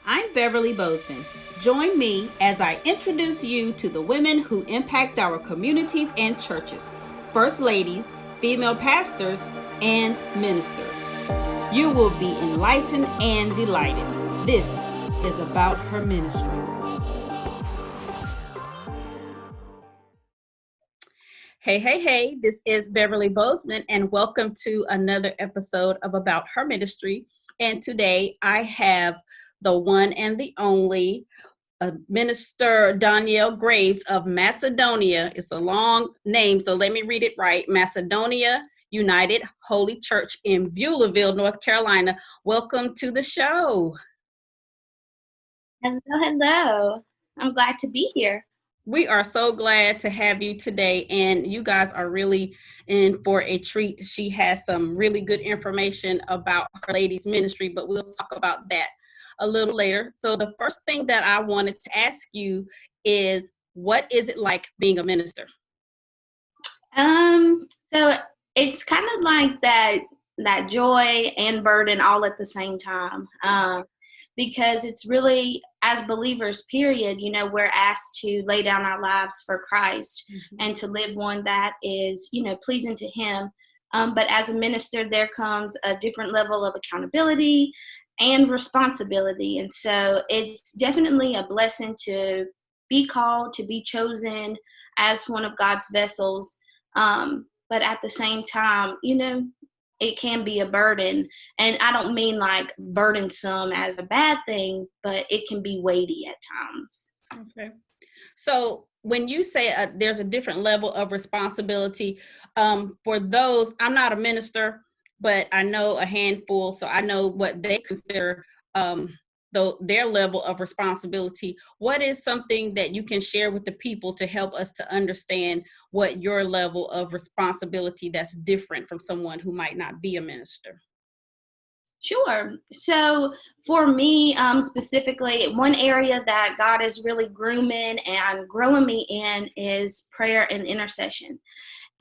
I'm Beverly Bozeman. Join me as I introduce you to the women who impact our communities and churches, first ladies, female pastors, and ministers. You will be enlightened and delighted. This is about her ministry. Hey, this is Beverly Bozeman, and welcome to another episode of About Her Ministry. And today I have the one and the only Minister Donielle Graves of Macedonia. It's a long name, so let me read it right. Macedonia United Holy Church in Beulahville, North Carolina. Welcome to the show. Hello. I'm glad to be here. We are so glad to have you today, and you guys are really in for a treat. She has some really good information about her ladies' ministry, but we'll talk about that a little later. So the first thing that I wanted to ask you is, what is it like being a minister? So it's kind of like that joy and burden all at the same time. Because it's really, as believers, period, we're asked to lay down our lives for Christ and to live one that is, pleasing to Him. But as a minister, there comes a different level of accountability and responsibility. And so it's definitely a blessing to be called, to be chosen as one of God's vessels. But at the same time, it can be a burden. And I don't mean like burdensome as a bad thing, but it can be weighty at times. Okay. So when you say there's a different level of responsibility, for those, I'm not a minister, but I know a handful, so I know what they consider their level of responsibility. What is something that you can share with the people to help us to understand what your level of responsibility that's different from someone who might not be a minister? Sure. So for me, specifically, one area that God is really grooming and growing me in is prayer and intercession.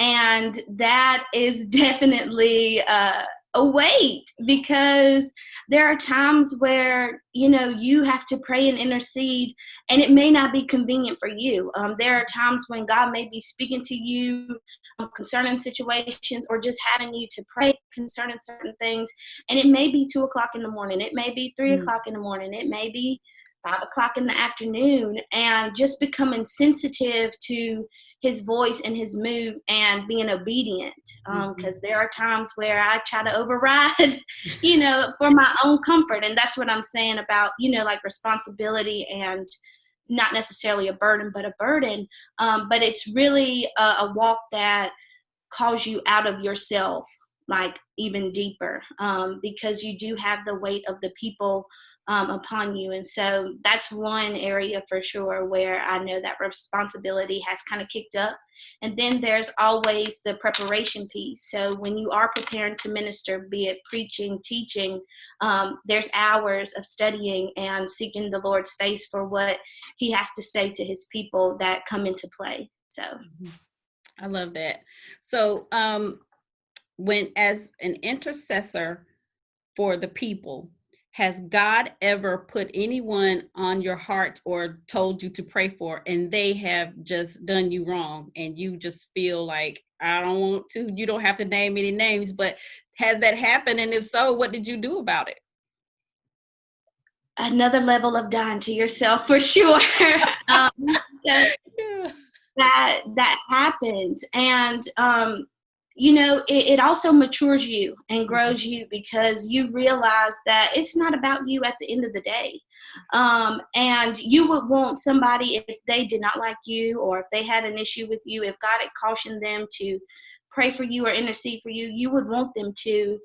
And that is definitely a weight, because there are times where, you have to pray and intercede, and it may not be convenient for you. There are times when God may be speaking to you concerning situations, or just having you to pray concerning certain things. And it may be 2 o'clock in the morning. It may be 3 o'clock in the morning. It may be 5 o'clock in the afternoon. And just becoming sensitive to His voice and His move and being obedient, because there are times where I try to override, for my own comfort. And that's what I'm saying about, like responsibility and not necessarily a burden, but a burden. But it's really a walk that calls you out of yourself, like even deeper, because you do have the weight of the people upon you. And so that's one area for sure where I know that responsibility has kind of kicked up. And then there's always the preparation piece. So when you are preparing to minister, be it preaching, teaching, there's hours of studying and seeking the Lord's face for what He has to say to His people that come into play. So I love that. So when, as an intercessor for the people, has God ever put anyone on your heart or told you to pray for, and they have just done you wrong, and you just feel like, I don't want to, you don't have to name any names, but has that happened? And if so, what did you do about it? another level of dying to yourself for sure. um, Yeah. that happens. And it also matures you and grows you, because you realize that it's not about you at the end of the day. And you would want somebody, if they did not like you, or if they had an issue with you, if God had cautioned them to pray for you or intercede for you, you would want them to,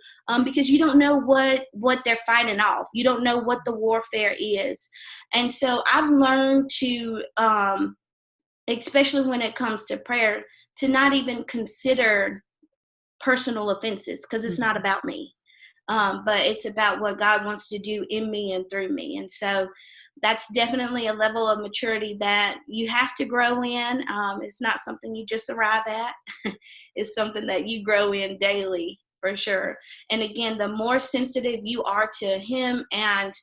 because you don't know what they're fighting off. You don't know what the warfare is. And so I've learned to, especially when it comes to prayer, to not even consider personal offenses, because it's not about me, but it's about what God wants to do in me and through me. And so that's definitely a level of maturity that you have to grow in. It's not something you just arrive at. It's something that you grow in daily, for sure. And again, the more sensitive you are to Him and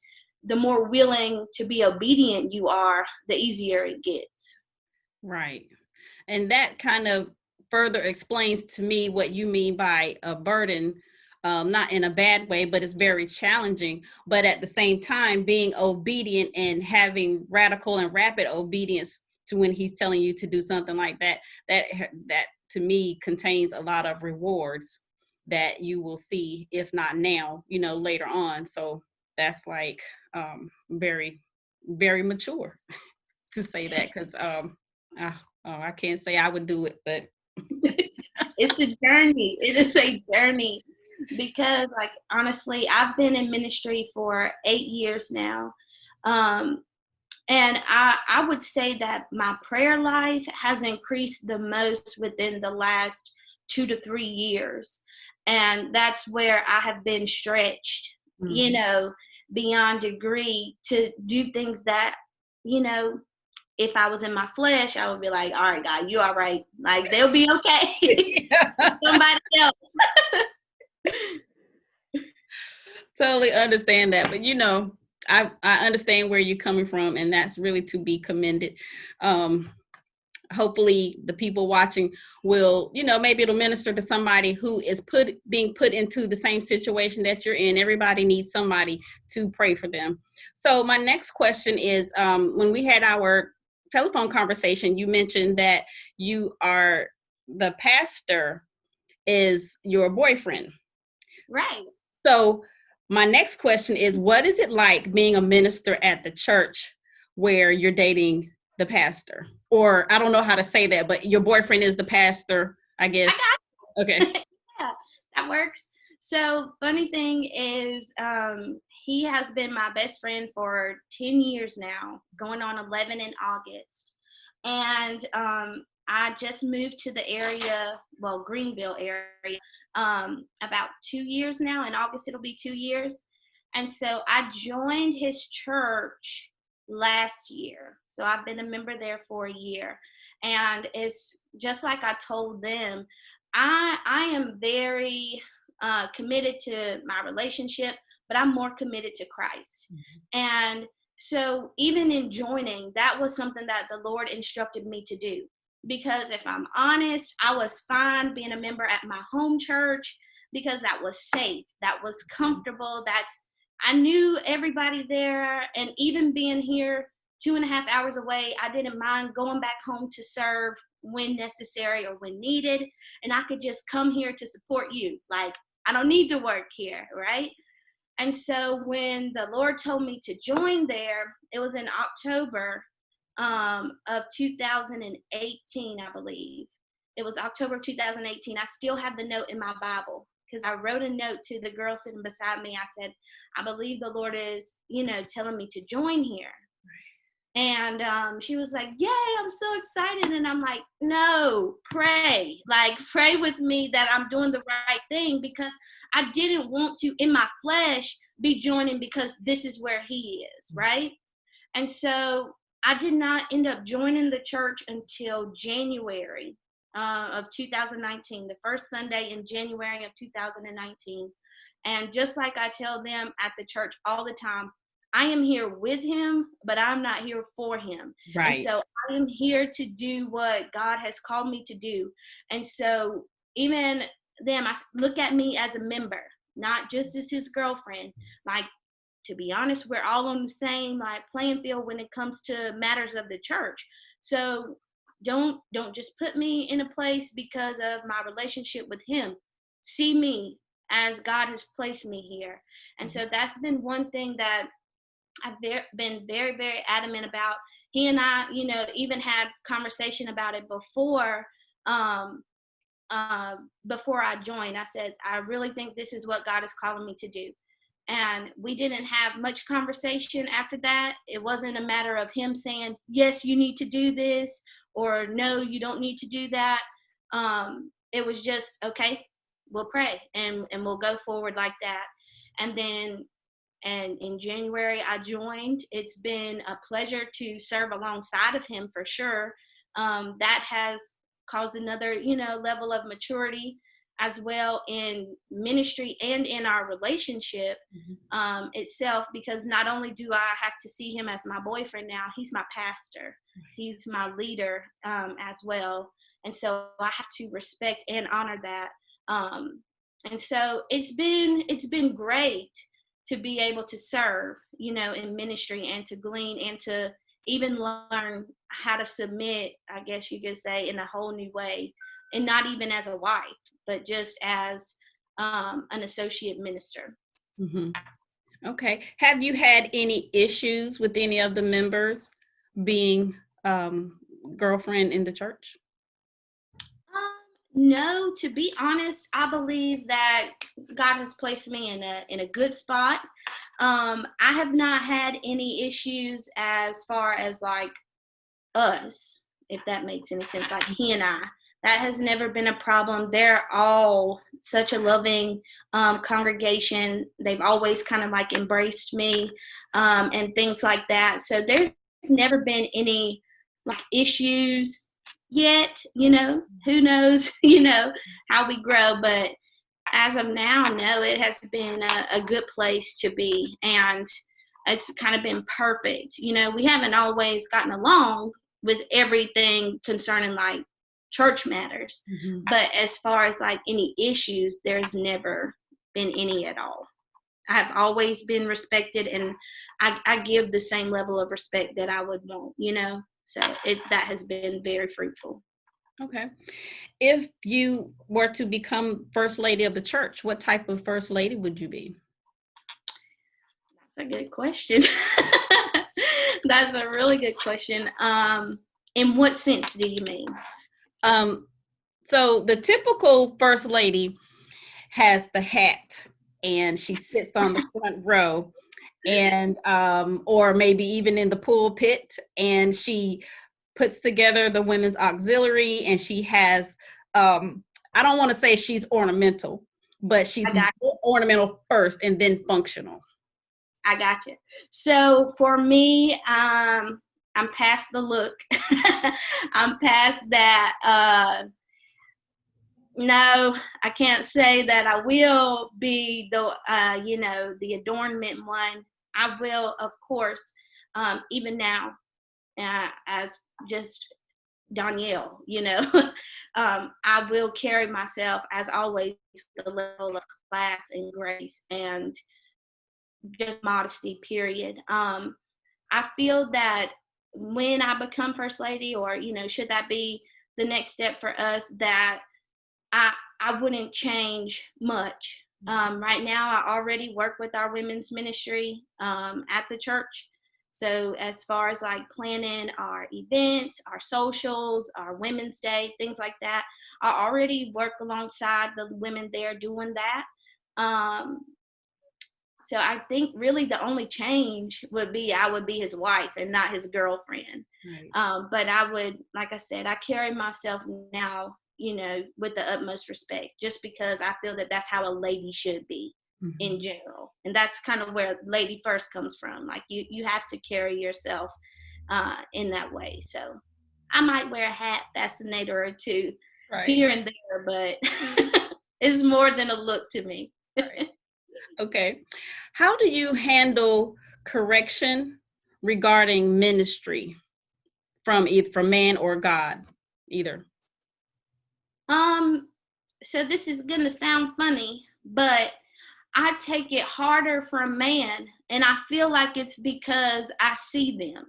the more willing to be obedient you are, the easier it gets. Right. And that kind of further explains to me what you mean by a burden, not in a bad way, but it's very challenging. But at the same time, being obedient and having radical and rapid obedience to when he's telling you to do something like that, that to me contains a lot of rewards that you will see, if not now, later on. So that's like very, very mature to say that, because I can't say I would do it, but It's a journey. It is a journey because, like, honestly, I've been in ministry for 8 years now. Um, and I would say that my prayer life has increased the most within the last 2 to 3 years. And that's where I have been stretched, beyond degree to do things that, you know, if I was in my flesh, I would be like, all right, God, you all right. Like, they'll be okay. Somebody else. totally understand that. But I understand where you're coming from, and that's really to be commended. Hopefully the people watching will, maybe it'll minister to somebody who is being put into the same situation that you're in. Everybody needs somebody to pray for them. So my next question is, when we had our telephone conversation, you mentioned that the pastor is your boyfriend. Right. So my next question is, what is it like being a minister at the church where you're dating the pastor? Or I don't know how to say that, but your boyfriend is the pastor, I guess. I got Okay. Yeah, that works. So funny thing is, he has been my best friend for 10 years now, going on 11 in August. And I just moved to the area, well, Greenville area, about 2 years now. In August, it'll be 2 years. And so I joined his church last year. So I've been a member there for a year. And it's just like I told them, I am very committed to my relationship, but I'm more committed to Christ. Mm-hmm. And so even in joining, that was something that the Lord instructed me to do. Because if I'm honest, I was fine being a member at my home church because that was safe, that was comfortable, I knew everybody there. And even being here 2.5 hours away, I didn't mind going back home to serve when necessary or when needed. And I could just come here to support you. Like, I don't need to work here, right? And so when the Lord told me to join there, it was in October of 2018, I believe. It was October 2018. I still have the note in my Bible because I wrote a note to the girl sitting beside me. I said, I believe the Lord is, telling me to join here. And she was like, yay, I'm so excited. And I'm like, no, pray. Like, pray with me that I'm doing the right thing, because I didn't want to, in my flesh, be joining because this is where he is, right? And so I did not end up joining the church until January of 2019, the first Sunday in January of 2019. And just like I tell them at the church all the time, I am here with him, but I'm not here for him. Right. And so I am here to do what God has called me to do. And so even them, I look at me as a member, not just as his girlfriend. Like, to be honest, we're all on the same playing field when it comes to matters of the church. So don't just put me in a place because of my relationship with him. See me as God has placed me here. And so that's been one thing that I've been very, very adamant about. He and I, even had conversation about it before I joined. I said, I really think this is what God is calling me to do. And we didn't have much conversation after that. It wasn't a matter of him saying, yes, you need to do this, or no, you don't need to do that. It was just, okay, we'll pray and we'll go forward like that. And then in January, I joined. It's been a pleasure to serve alongside of him for sure. That has caused another, level of maturity. as well in ministry and in our relationship itself, because not only do I have to see him as my boyfriend now, he's my pastor, he's my leader as well. And so I have to respect and honor that. And so it's been great to be able to serve, in ministry, and to glean and to even learn how to submit, I guess you could say, in a whole new way, and not even as a wife, but just as an associate minister. Mm-hmm. Okay. Have you had any issues with any of the members being girlfriend in the church? No, to be honest, I believe that God has placed me in a good spot. I have not had any issues as far as like us, if that makes any sense, like he and I. That has never been a problem. They're all such a loving congregation. They've always kind of like embraced me and things like that. So there's never been any like issues yet, who knows, how we grow. But as of now, no, it has been a good place to be. And it's kind of been perfect. We haven't always gotten along with everything concerning like church matters. Mm-hmm. But as far as like any issues, there's never been any at all. I've always been respected, and I give the same level of respect that I would want, so that has been very fruitful. Okay. If you were to become first lady of the church, what type of first lady would you be? That's a good question. That's a really good question. In what sense do you mean? So the typical first lady has the hat and she sits on the front row, and or maybe even in the pulpit, and she puts together the women's auxiliary, and she has I don't want to say she's ornamental, but she's ornamental first and then functional. I got you. So for me, I'm past the look. I'm past that. No, I can't say that I will be the adornment one. I will, of course, even now, as just Donielle, I will carry myself as always with a level of class and grace and just modesty, period. I feel that when I become first lady, or, should that be the next step for us, that I wouldn't change much. Right now, I already work with our women's ministry at the church. So as far as like planning our events, our socials, our Women's Day, things like that, I already work alongside the women there doing that. So I think really the only change would be I would be his wife and not his girlfriend. Right. But I would, like I said, I carry myself now, with the utmost respect, just because I feel that that's how a lady should be in general. And that's kind of where lady first comes from. Like you have to carry yourself in that way. So I might wear a hat, fascinator or two here and there, but it's more than a look to me. Right. Okay. How do you handle correction regarding ministry from man or God, either? So this is gonna sound funny, but I take it harder for a man, and I feel like it's because I see them.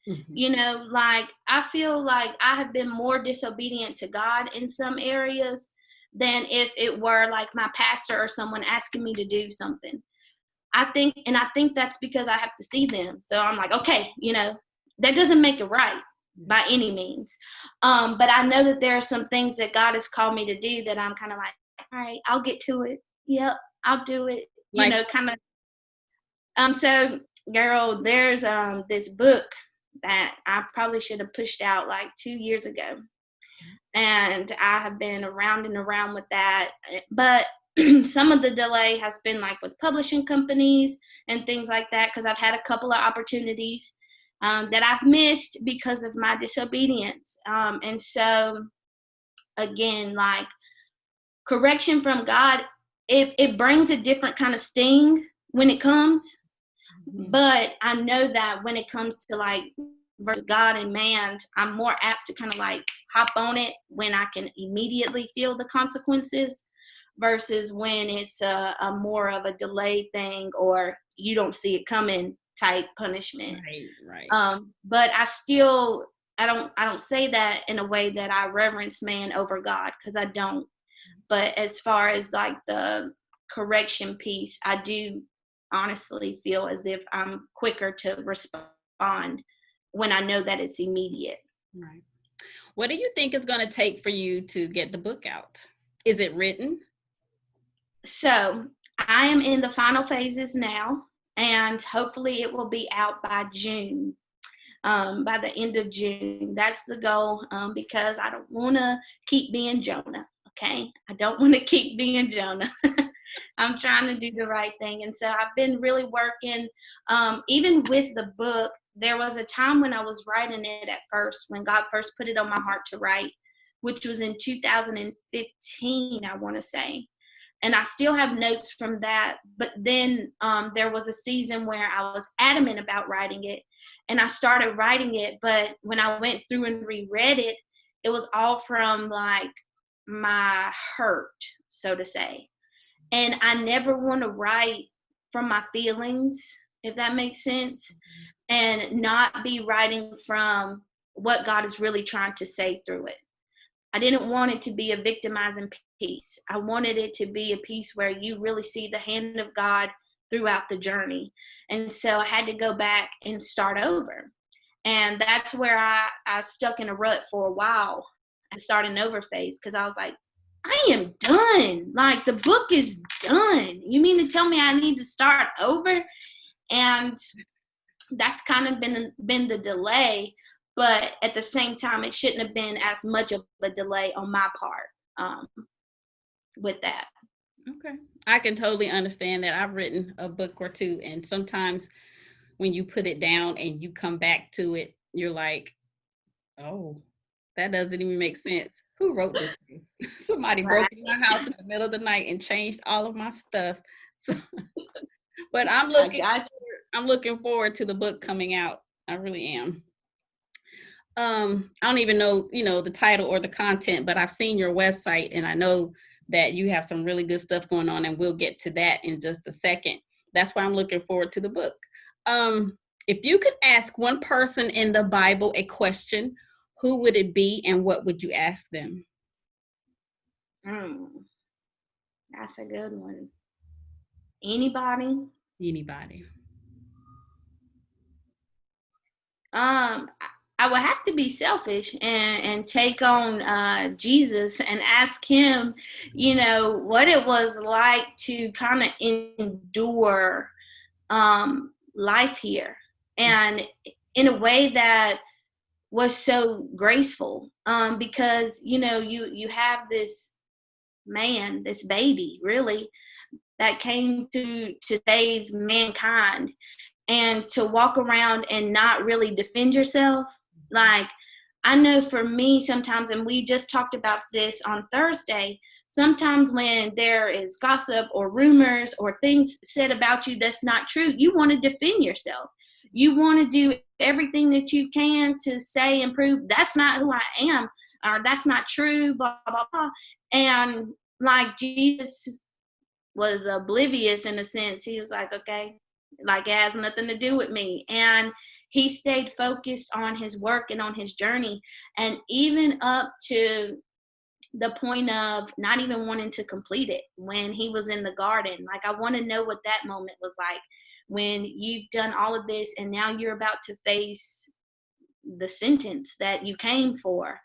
Mm-hmm. Like I feel like I have been more disobedient to God in some areas than if it were like my pastor or someone asking me to do something. I think that's because I have to see them. So I'm like, okay, that doesn't make it right by any means. But I know that there are some things that God has called me to do that I'm kind of like, all right, I'll get to it. Yep, I'll do it. Kind of. So girl, there's this book that I probably should have pushed out like 2 years ago. And I have been around and around with that. But some of the delay has been like with publishing companies and things like that, because I've had a couple of opportunities that I've missed because of my disobedience. And so, again, like correction from God, it brings a different kind of sting when it comes. Mhm. But I know that when it comes to like versus God and man, I'm more apt to kind of like hop on it when I can immediately feel the consequences versus when it's a more of a delayed thing or you don't see it coming type punishment. Right. But I don't say that in a way that I reverence man over God, because I don't. But as far as like the correction piece, I do honestly feel as if I'm quicker to respond when I know that it's immediate. Right. What do you think is going to take for you to get the book out? Is it written? So I am in the final phases now, and hopefully it will be out by June. By the end of June. That's the goal, because I don't want to keep being Jonah. Okay, I don't want to keep being Jonah. I'm trying to do the right thing, and so I've been really working. Even with the book, there was a time when I was writing it at first, when God first put it on my heart to write, which was in 2015, I want to say, and I still have notes from that. But then there was a season where I was adamant about writing it, and I started writing it. But when I went through and reread it, it was all from like my hurt, so to say. And I never want to write from my feelings, if that makes sense, and not be writing from what God is really trying to say through it. I didn't want it to be a victimizing piece. I wanted it to be a piece where you really see the hand of God throughout the journey. And so I had to go back and start over. And that's where I stuck in a rut for a while and starting over phase, because I was like, I am done. Like, the book is done. You mean to tell me I need to start over? And that's kind of been the delay, but at the same time it shouldn't have been as much of a delay on my part, with that. Okay. I can totally understand that. I've written a book or two, and sometimes when you put it down and you come back to it, you're like, oh, that doesn't even make sense. Who wrote this? Somebody broke Right. in my house in the middle of the night and changed all of my stuff. So, but I got I'm looking forward to the book coming out. I really am. I don't even know, the title or the content, but I've seen your website and I know that you have some really good stuff going on, and we'll get to that in just a second. That's why I'm looking forward to the book. If you could ask one person in the Bible a question, who would it be and what would you ask them? you. That's a good one. Anybody? Anybody. I would have to be selfish and take on Jesus and ask him, what it was like to kind of endure life here, and in a way that was so graceful, because you have this man, this baby really, that came to save mankind, and to walk around and not really defend yourself. Like, I know for me sometimes, and we just talked about this on Thursday, sometimes when there is gossip or rumors or things said about you that's not true, you want to defend yourself. You want to do everything that you can to say and prove that's not who I am, or that's not true, blah, blah, blah. And like, Jesus was oblivious in a sense. He was like, okay, like, it has nothing to do with me. And he stayed focused on his work and on his journey. And even up to the point of not even wanting to complete it when he was in the garden. Like, I want to know what that moment was like, when you've done all of this and now you're about to face the sentence that you came for.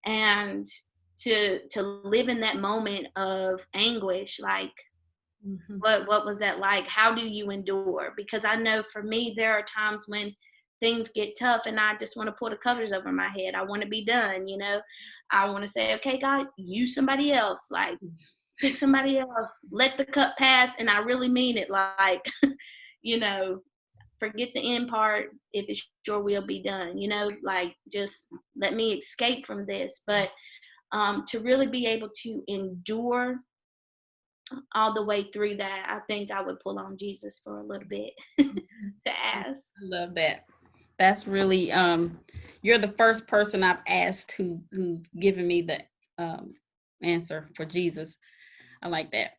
And to live in that moment of anguish, like, Mhm. what was that like? How do you endure? Because I know for me, there are times when things get tough and I just want to pull the covers over my head. I want to be done. I want to say, okay, God, use somebody else. Like, pick somebody else. Let the cup pass. And I really mean it. Like, you know, forget the end part. If it's your will, be done. Like, just let me escape from this. But to really be able to endure all the way through that, I think I would pull on Jesus for a little bit to ask. I love that. That's really you're the first person I've asked who's given me the answer for Jesus. I like that.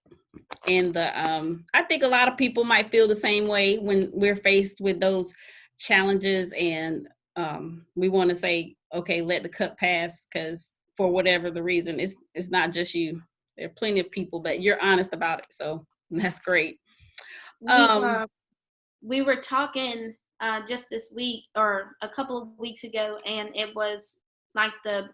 And I think a lot of people might feel the same way when we're faced with those challenges, and we want to say, okay, let the cup pass, because for whatever the reason, it's not just you. There are plenty of people, but you're honest about it, so that's great. We we were talking just this week or a couple of weeks ago, and it was like the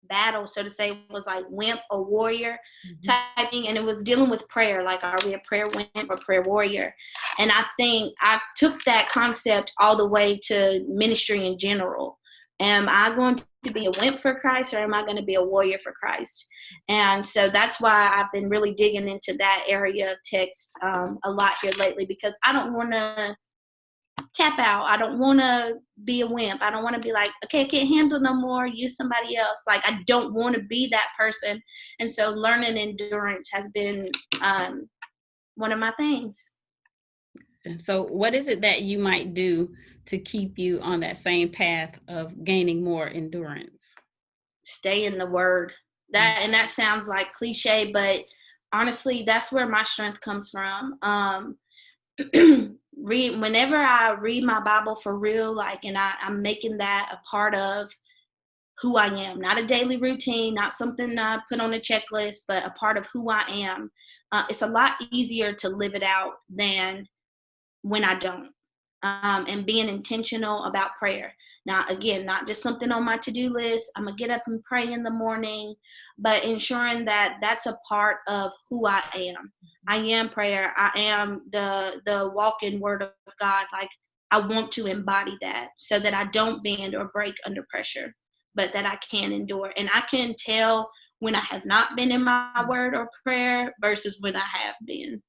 battle, so to say, was like wimp or warrior type thing, and it was dealing with prayer. Like, are we a prayer wimp or prayer warrior? And I think I took that concept all the way to ministry in general. Am I going to be a wimp for Christ, or am I going to be a warrior for Christ? And so that's why I've been really digging into that area of text a lot here lately, because I don't want to tap out. I don't want to be a wimp. I don't want to be like, okay, I can't handle no more, use somebody else. Like, I don't want to be that person. And so learning endurance has been one of my things. So what is it that you might do to keep you on that same path of gaining more endurance? Stay in the word. That sounds like cliche, but honestly, that's where my strength comes from. Whenever I read my Bible for real, like, and I'm making that a part of who I am, not a daily routine, not something I put on a checklist, but a part of who I am. It's a lot easier to live it out than when I don't. And being intentional about prayer. Now, again, not just something on my to-do list. I'm going to get up and pray in the morning, but ensuring that that's a part of who I am. I am prayer. I am the walking word of God. Like, I want to embody that so that I don't bend or break under pressure, but that I can endure. And I can tell when I have not been in my word or prayer versus when I have been.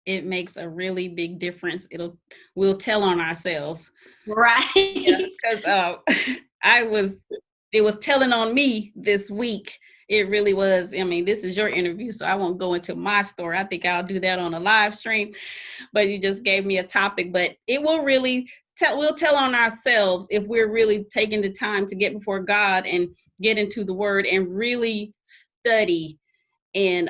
It makes a really big difference. We'll tell on ourselves. Right. Yeah, because it was telling on me this week. It really was. I mean, this is your interview, so I won't go into my story. I think I'll do that on a live stream, but you just gave me a topic. But it will really we'll tell on ourselves if we're really taking the time to get before God and get into the word and really study, and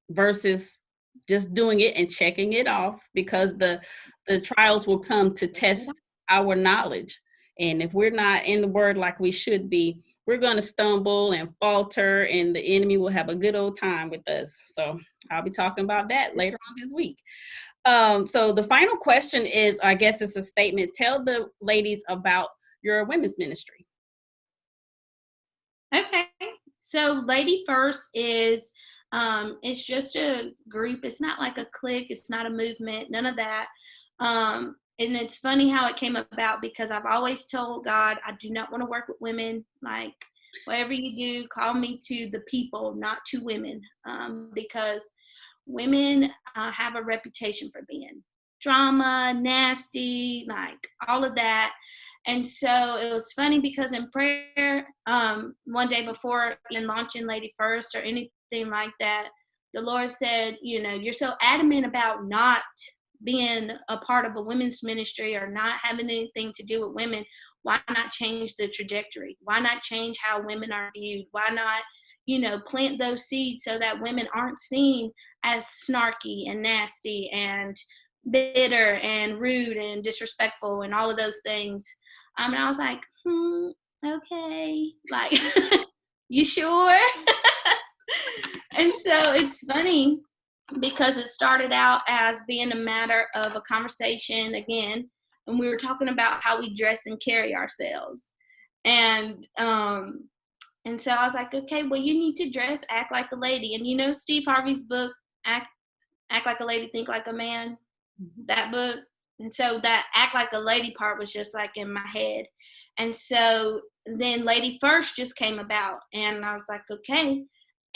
versus just doing it and checking it off, because the trials will come to test our knowledge. And if we're not in the word like we should be, we're going to stumble and falter, and the enemy will have a good old time with us. So I'll be talking about that later on this week. So the final question is, I guess it's a statement. Tell the ladies about your women's ministry. Okay. So Lady First is it's just a group. It's not like a clique. It's not a movement. None of that. And it's funny how it came about, because I've always told God, I do not want to work with women. Like, whatever you do, call me to the people, not to women, because women have a reputation for being drama, nasty, like all of that. And so it was funny, because in prayer, one day before even launching Lady First or anything like that, the Lord said, you're so adamant about not being a part of a women's ministry or not having anything to do with women. Why not change the trajectory? Why not change how women are viewed? Why not, plant those seeds so that women aren't seen as snarky and nasty and bitter and rude and disrespectful and all of those things. And I was like, okay, like, you sure? And so it's funny, because it started out as being a matter of a conversation again, and we were talking about how we dress and carry ourselves. And so I was like, okay, well, you need to dress, act like a lady. And Steve Harvey's book, Act Like a Lady, Think Like a Man, that book. And so that act like a lady part was just like in my head. And so then Lady First just came about, and I was like, okay.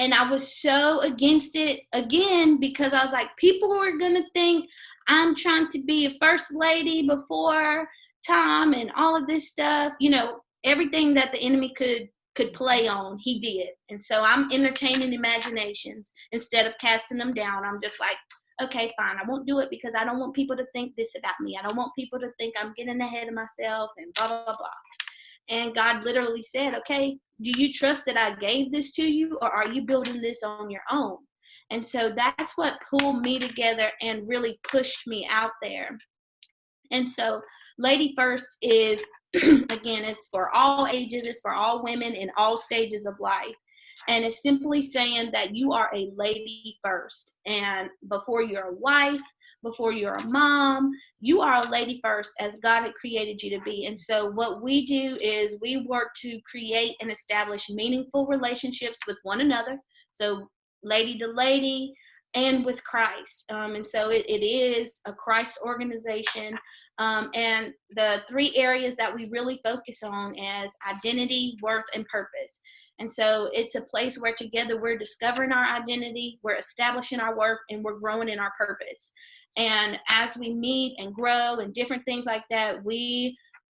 And I was so against it again, because I was like, people are going to think I'm trying to be a first lady before Tom and all of this stuff, everything that the enemy could could play on, he did. And so I'm entertaining imaginations instead of casting them down. I'm just like, okay, fine. I won't do it because I don't want people to think this about me. I don't want people to think I'm getting ahead of myself and blah, blah, blah. And God literally said, okay, do you trust that I gave this to you, or are you building this on your own? And so that's what pulled me together and really pushed me out there. And so Lady First is, again, it's for all ages, it's for all women in all stages of life. And it's simply saying that you are a lady first. And before you're a wife, before you're a mom, you are a lady first as God had created you to be. And so what we do is we work to create and establish meaningful relationships with one another. So lady to lady, and with Christ. And so it is a Christ organization. And the three areas that we really focus on is identity, worth, and purpose. And so it's a place where together we're discovering our identity, we're establishing our worth, and we're growing in our purpose. And as we meet and grow and different things like that,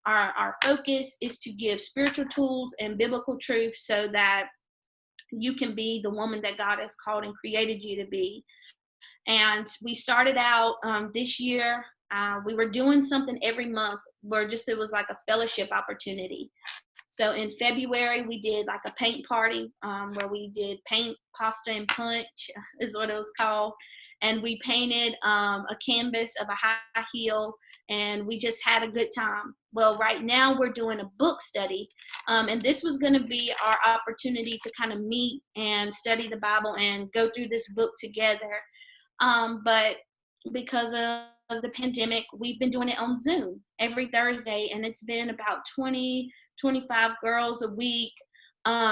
our focus is to give spiritual tools and biblical truth so that you can be the woman that God has called and created you to be. And we started out this year. We were doing something every month where it was like a fellowship opportunity. So in February, we did like a paint party where we did paint, pasta, and punch is what it was called. And we painted a canvas of a high heel, and we just had a good time. Well, right now we're doing a book study, and this was going to be our opportunity to kind of meet and study the Bible and go through this book together. But because of the pandemic, we've been doing it on Zoom every Thursday, and it's been about 20, 25 girls a week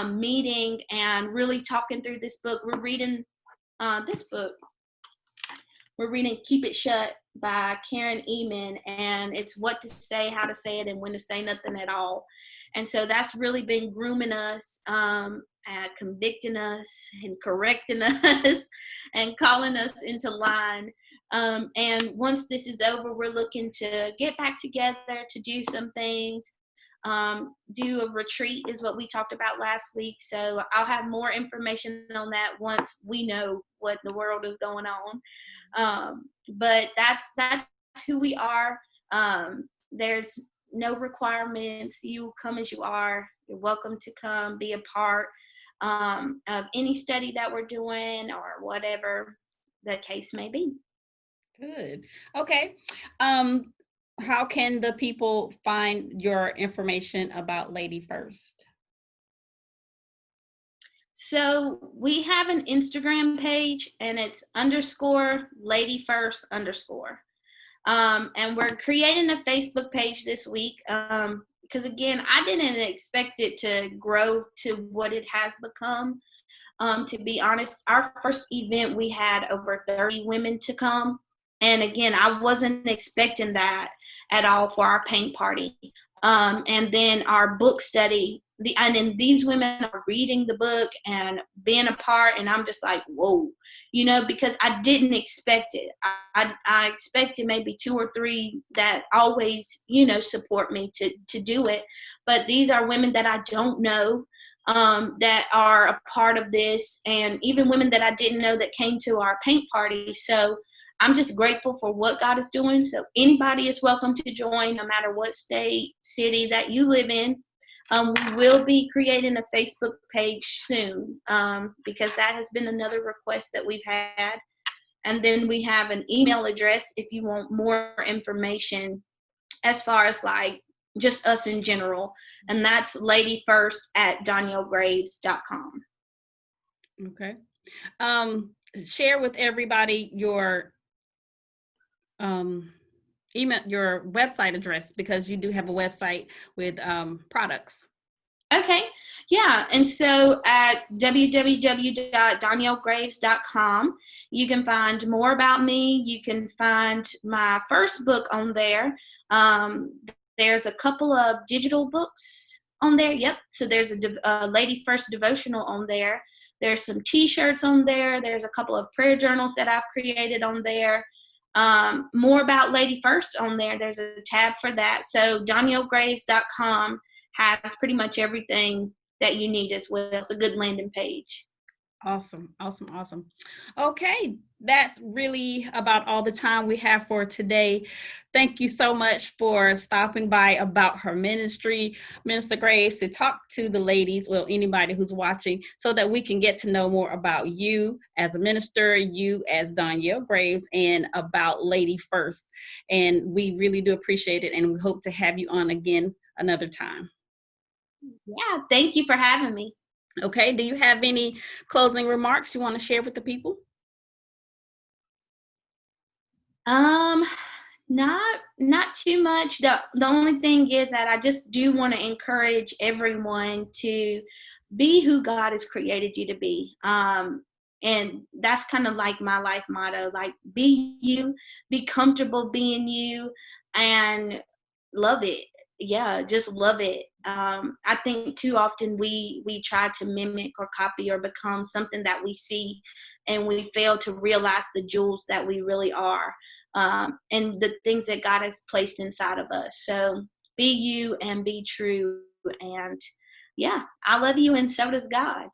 meeting and really talking through this book. We're reading this book. We're reading Keep It Shut by Karen Eman, and it's what to say, how to say it, and when to say nothing at all. And so that's really been grooming us, convicting us, and correcting us, and calling us into line. And once this is over, we're looking to get back together to do some things. Do a retreat is what we talked about last week. So I'll have more information on that once we know what the world is going on. But that's who we are. There's no requirements. You come as you are. You're welcome to come be a part of any study that we're doing or whatever the case may be. Good. Okay. How can the people find your information about Lady First? So we have an Instagram page, and it's _Lady First _. And we're creating a Facebook page this week because, again, I didn't expect it to grow to what it has become. To be honest, our first event, we had over 30 women to come. And again, I wasn't expecting that at all for our paint party. And then our book study, and then these women are reading the book and being a part, and I'm just like, whoa, because I didn't expect it. I expected maybe 2 or 3 that always, support me to do it. But these are women that I don't know that are a part of this, and even women that I didn't know that came to our paint party. So I'm just grateful for what God is doing. So anybody is welcome to join, no matter what state, city that you live in. We will be creating a Facebook page soon because that has been another request that we've had. And then we have an email address if you want more information as far as like just us in general. And that's ladyfirst@DonielleGraves.com. Okay. Share with everybody your email, your website address, because you do have a website with products. Okay. Yeah. And so at www.doniellegraves.com, you can find more about me. You can find my first book on there. There's a couple of digital books on there. Yep. So there's a Lady First devotional on there. There's some t-shirts on there. There's a couple of prayer journals that I've created on there. More about Lady First on there. There's a tab for that. So DonielleGraves.com has pretty much everything that you need as well. It's a good landing page. Awesome, awesome, awesome. Okay, that's really about all the time we have for today. Thank you so much for stopping by About Her Ministry, Minister Graves, to talk to the ladies, well, anybody who's watching, so that we can get to know more about you as a minister, you as Donielle Graves, and about Lady First. And we really do appreciate it, and we hope to have you on again another time. Yeah, thank you for having me. Okay, do you have any closing remarks you want to share with the people? Um, not too much. The only thing is that I just do want to encourage everyone to be who God has created you to be. And that's kind of like my life motto, like be you, be comfortable being you, and love it. Yeah, just love it. I think too often we try to mimic or copy or become something that we see, and we fail to realize the jewels that we really are, and the things that God has placed inside of us. So be you and be true. And yeah, I love you, and so does God.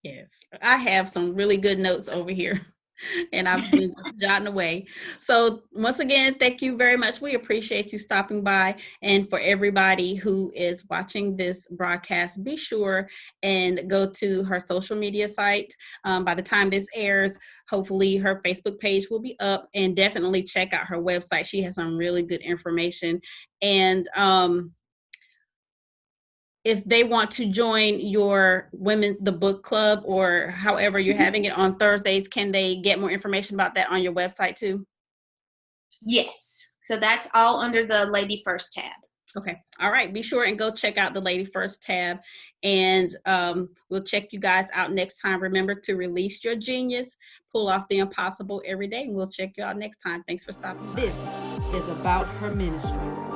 Yes, I have some really good notes over here, and I've been jotting away. So once again, thank you very much. We appreciate you stopping by. And for everybody who is watching this broadcast, be sure and go to her social media site. By the time this airs, hopefully her Facebook page will be up, and definitely check out her website. She has some really good information. And if they want to join your the book club, or however you're having it on Thursdays, can they get more information about that on your website too? Yes. So that's all under the Lady First tab. Okay. All right. Be sure and go check out the Lady First tab, and we'll check you guys out next time. Remember to release your genius, pull off the impossible every day, and we'll check you out next time. Thanks for stopping by. This is About Her Ministry.